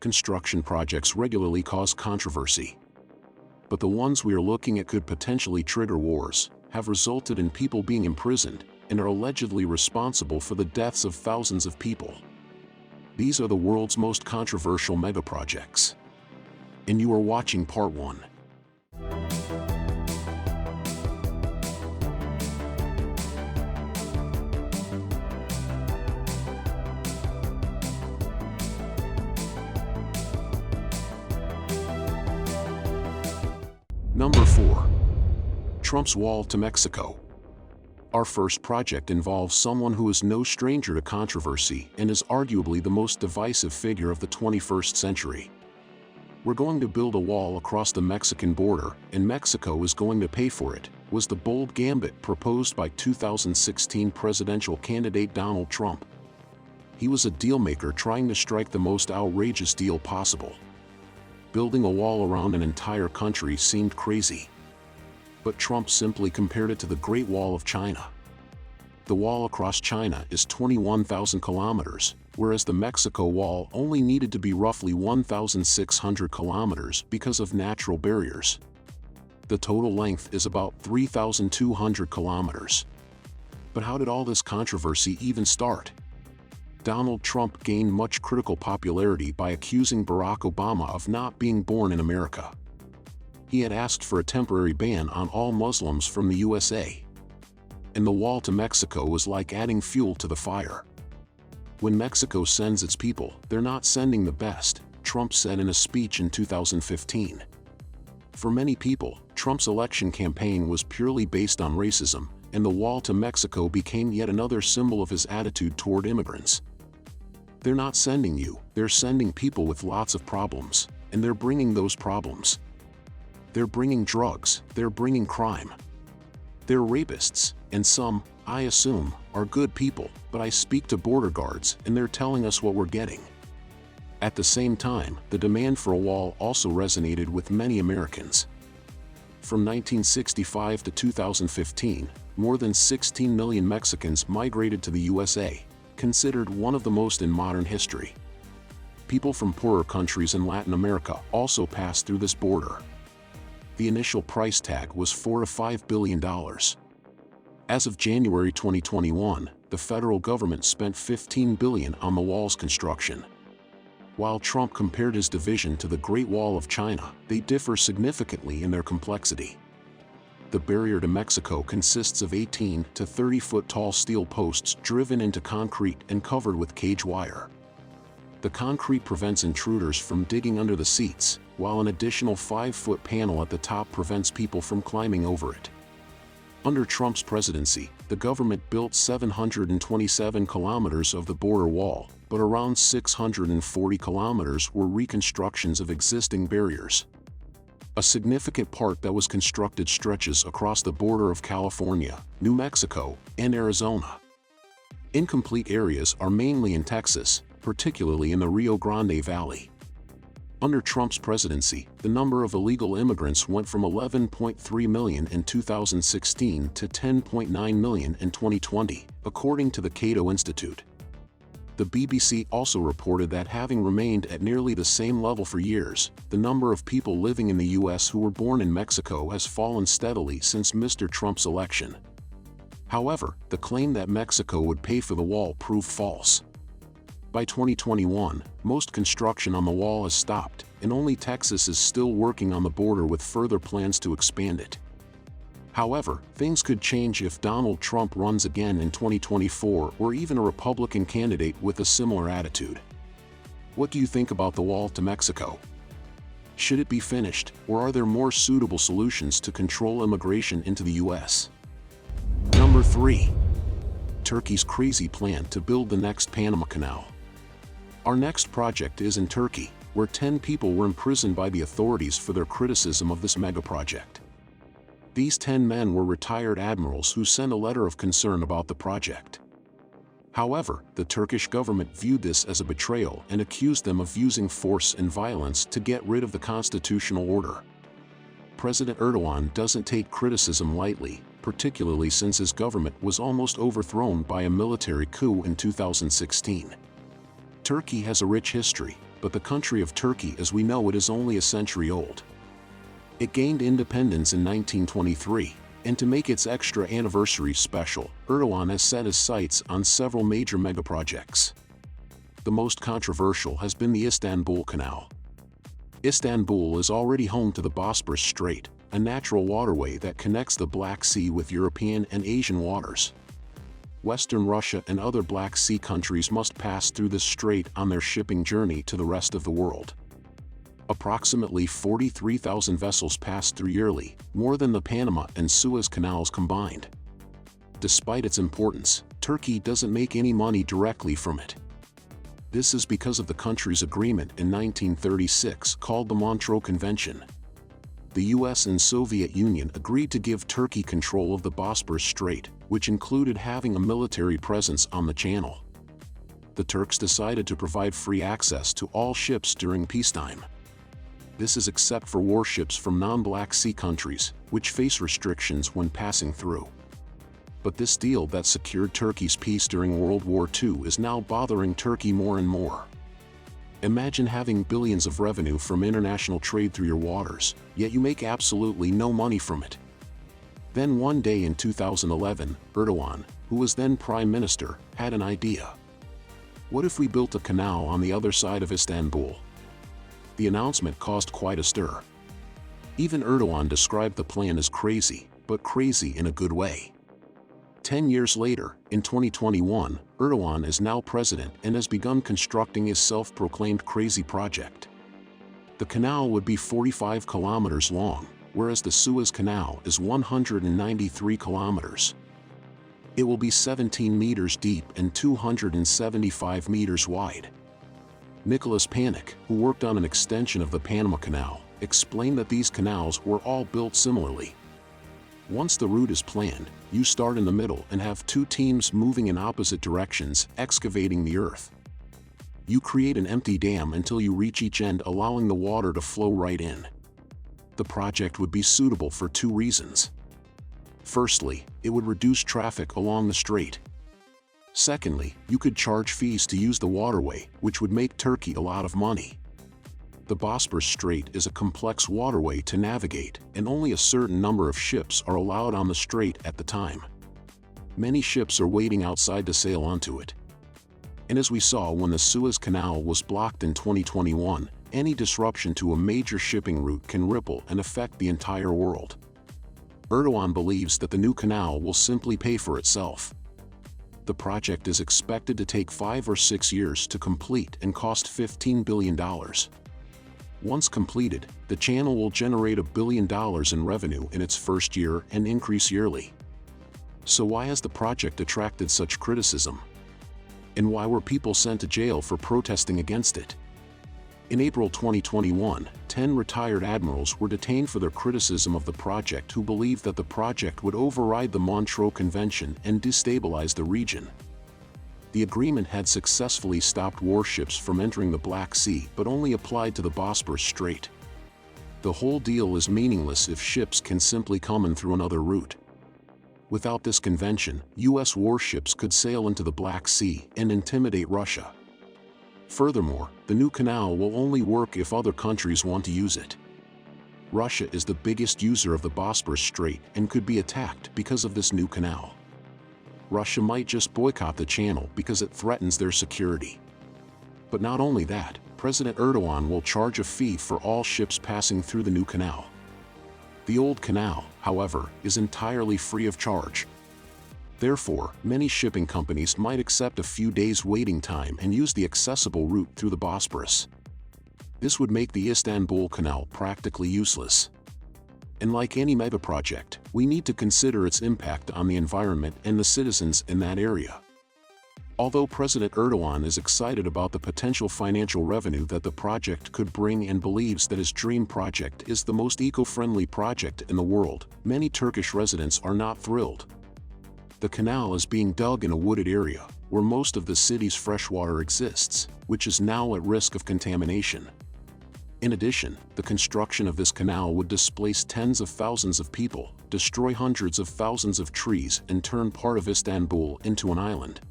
construction projects regularly cause controversy. But the ones we are looking at could potentially trigger wars, have resulted in people being imprisoned, and are allegedly responsible for the deaths of thousands of people. These are the world's most controversial megaprojects. And you are watching Part 1. Number 4. Trump's wall to Mexico. Our first project involves someone who is no stranger to controversy and is arguably the most divisive figure of the 21st century. "We're going to build a wall across the Mexican border, and Mexico is going to pay for it," was the bold gambit proposed by 2016 presidential candidate Donald Trump. He was a dealmaker trying to strike the most outrageous deal possible. Building a wall around an entire country seemed crazy. But Trump simply compared it to the Great Wall of China. The wall across China is 21,000 kilometers, whereas the Mexico wall only needed to be roughly 1,600 kilometers because of natural barriers. The total length is about 3,200 kilometers. But how did all this controversy even start? Donald Trump gained much critical popularity by accusing Barack Obama of not being born in America. He had asked for a temporary ban on all Muslims from the USA. And the wall to Mexico was like adding fuel to the fire. "When Mexico sends its people, they're not sending the best," Trump said in a speech in 2015. For many people, Trump's election campaign was purely based on racism, and the wall to Mexico became yet another symbol of his attitude toward immigrants. "They're not sending you, they're sending people with lots of problems, and they're bringing those problems. They're bringing drugs, they're bringing crime. They're rapists, and some, I assume, are good people, but I speak to border guards and they're telling us what we're getting." At the same time, the demand for a wall also resonated with many Americans. From 1965 to 2015, more than 16 million Mexicans migrated to the USA, considered one of the most in modern history. People from poorer countries in Latin America also passed through this border. The initial price tag was $4 to $5 billion. As of January 2021, the federal government spent $15 billion on the wall's construction. While Trump compared his division to the Great Wall of China, they differ significantly in their complexity. The barrier to Mexico consists of 18 to 30-foot tall steel posts driven into concrete and covered with cage wire. The concrete prevents intruders from digging under the seats, while an additional 5-foot panel at the top prevents people from climbing over it. Under Trump's presidency, the government built 727 kilometers of the border wall, but around 640 kilometers were reconstructions of existing barriers. A significant part that was constructed stretches across the border of California, New Mexico, and Arizona. Incomplete areas are mainly in Texas, particularly in the Rio Grande Valley. Under Trump's presidency, the number of illegal immigrants went from 11.3 million in 2016 to 10.9 million in 2020, according to the Cato Institute. The BBC also reported that having remained at nearly the same level for years, the number of people living in the U.S. who were born in Mexico has fallen steadily since Mr. Trump's election. However, the claim that Mexico would pay for the wall proved false. By 2021, most construction on the wall has stopped, and only Texas is still working on the border with further plans to expand it. However, things could change if Donald Trump runs again in 2024 or even a Republican candidate with a similar attitude. What do you think about the wall to Mexico? Should it be finished, or are there more suitable solutions to control immigration into the U.S.? Number 3. Turkey's crazy plan to build the next Panama Canal. Our next project is in Turkey, where 10 people were imprisoned by the authorities for their criticism of this megaproject. These 10 men were retired admirals who sent a letter of concern about the project. However, the Turkish government viewed this as a betrayal and accused them of using force and violence to get rid of the constitutional order. President Erdogan doesn't take criticism lightly, particularly since his government was almost overthrown by a military coup in 2016. Turkey has a rich history, but the country of Turkey as we know it is only a century old. It gained independence in 1923, and to make its extra anniversary special, Erdogan has set his sights on several major megaprojects. The most controversial has been the Istanbul Canal. Istanbul is already home to the Bosporus Strait, a natural waterway that connects the Black Sea with European and Asian waters. Western Russia and other Black Sea countries must pass through this strait on their shipping journey to the rest of the world. Approximately 43,000 vessels pass through yearly, more than the Panama and Suez Canals combined. Despite its importance, Turkey doesn't make any money directly from it. This is because of the country's agreement in 1936 called the Montreux Convention. The US and Soviet Union agreed to give Turkey control of the Bosporus Strait, which included having a military presence on the channel. The Turks decided to provide free access to all ships during peacetime. This is except for warships from non-Black Sea countries, which face restrictions when passing through. But this deal that secured Turkey's peace during World War II is now bothering Turkey more and more. Imagine having billions of revenue from international trade through your waters, yet you make absolutely no money from it. Then one day in 2011, Erdogan, who was then Prime Minister, had an idea. What if we built a canal on the other side of Istanbul? The announcement caused quite a stir. Even Erdogan described the plan as crazy, but crazy in a good way. 10 years later, in 2021, Erdogan is now president and has begun constructing his self-proclaimed crazy project. The canal would be 45 kilometers long, whereas the Suez Canal is 193 kilometers. It will be 17 meters deep and 275 meters wide. Nicholas Panik, who worked on an extension of the Panama Canal, explained that these canals were all built similarly. Once the route is planned, you start in the middle and have two teams moving in opposite directions, excavating the earth. You create an empty dam until you reach each end, allowing the water to flow right in. The project would be suitable for two reasons. Firstly, it would reduce traffic along the strait. Secondly, you could charge fees to use the waterway, which would make Turkey a lot of money. The Bosporus Strait is a complex waterway to navigate, and only a certain number of ships are allowed on the strait at the time. Many ships are waiting outside to sail onto it. And as we saw when the Suez Canal was blocked in 2021, any disruption to a major shipping route can ripple and affect the entire world. Erdogan believes that the new canal will simply pay for itself. The project is expected to take 5 or 6 years to complete and cost $15 billion. Once completed, the channel will generate $1 billion in revenue in its first year and increase yearly. So why has the project attracted such criticism? And why were people sent to jail for protesting against it? In April 2021, 10 retired admirals were detained for their criticism of the project, who believed that the project would override the Montreux Convention and destabilize the region. The agreement had successfully stopped warships from entering the Black Sea but only applied to the Bosporus Strait. The whole deal is meaningless if ships can simply come in through another route. Without this convention, US warships could sail into the Black Sea and intimidate Russia. Furthermore, the new canal will only work if other countries want to use it. Russia is the biggest user of the Bosporus Strait and could be attacked because of this new canal. Russia might just boycott the channel because it threatens their security. But not only that, President Erdogan will charge a fee for all ships passing through the new canal. The old canal, however, is entirely free of charge. Therefore, many shipping companies might accept a few days waiting time and use the accessible route through the Bosporus. This would make the Istanbul Canal practically useless. And like any megaproject, we need to consider its impact on the environment and the citizens in that area. Although President Erdogan is excited about the potential financial revenue that the project could bring and believes that his dream project is the most eco-friendly project in the world, many Turkish residents are not thrilled. The canal is being dug in a wooded area, where most of the city's freshwater exists, which is now at risk of contamination. In addition, the construction of this canal would displace tens of thousands of people, destroy hundreds of thousands of trees, and turn part of Istanbul into an island.